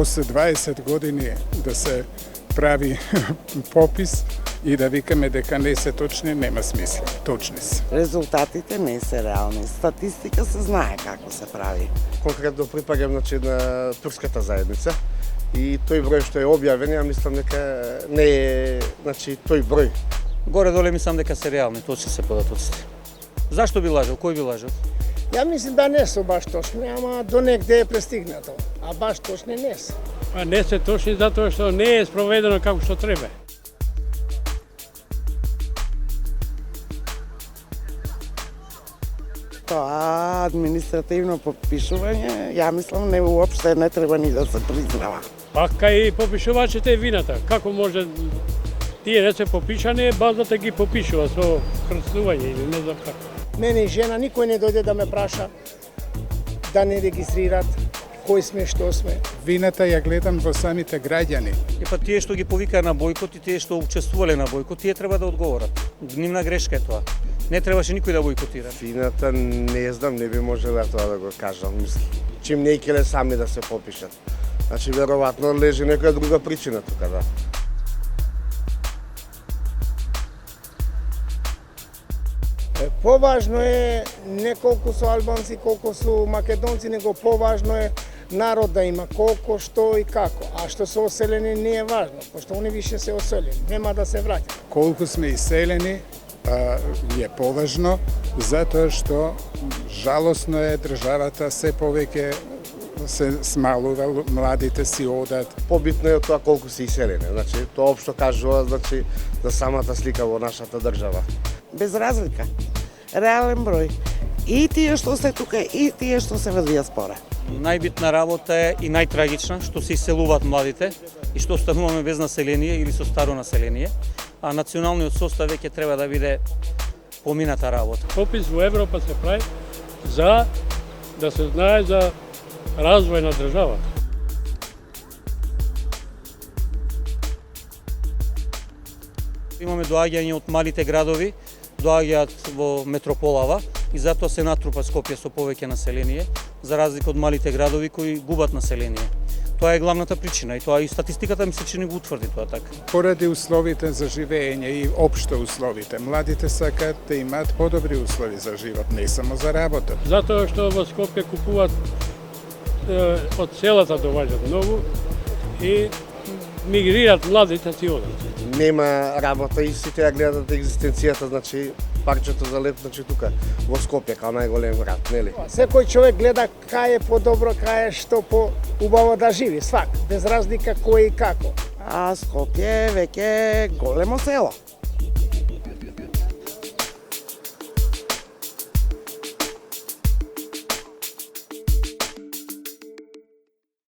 после 20 години да се прави попис и да викаме дека не се точни, нема смисла. Точни се. Резултатите не се реални. Статистика се знае како се прави. Конкретно припагам на турската заедница и тој број што е објавен, ја мислам дека не е тој број. Горе-доле мислам дека се реални, точни се податоците. Зашто би лажал? Кој би лажал? Ја мислам да не се баш точни, ама до негде е престигнато, а баш точни не се. Па не се точни затоа што не е спроведено како што треба. Тоа административно попишување, ја мислам не уопште не треба ни да се признава. Па кај попишувачите е вината. Како може тие не се попишани, базата ги попишува со крстување или не знам како. Мене и жена никој не дојде да ме праша да не регистрират кој сме, што сме. Вината ја гледам во самите граѓани. И па тие што ги повикаа на бојкот и тие што учествувале на бојкот, тие треба да одговорат. Нивна грешка е тоа. Не требаше никој да бојкотира. Вината не знам, не би можела тоа да го кажам. Чим не икеле сами да се попишат. Значи веројатно лежи некоја друга причина тука, да. Поважно е не колку со албанци, колку со македонци, него поважно е народ да има колку, што и како. А што се оселени не е важно, пошто они више се оселени, нема да се враќаат. Колку сме иселени е поважно, затоа што жалосно е државата се повеќе се смалува, младите си одат. Побитно е тоа колку се иселени. Значи тоа општо кажува за самата слика во нашата држава. Без разлика. Реален број. И тие што се тука, и тие што се во диаспора. Најбитна работа е и најтрагична што се иселуваат младите и што остануваме без население или со старо население, а националниот состав веќе треба да биде помината работа. Попис во Европа се прави за да се знае за развој на државата. Имаме доаѓање од малите градови, доаѓаат во метрополава и затоа се натрупа Скопје со повеќе население, за разлика од малите градови кои губат население. Тоа е главната причина и тоа и статистиката ми се чини го утврди тоа така. Поради условите за живење и општо условите, младите сакаат да имаат подобри услови за живот, не само за работа. Затоа што во Скопје купуваат од селата доваѓаат многу и мигрираат младите си одат. Нема работа и сите ја гледат екзистенцијата, значи парчето за леп, значи тука во Скопје као најголем град, нели? Секој човек гледа кај е подобро, кај е што поубаво да живи, свак, без разлика кој и како. А Скопје веќе големо село.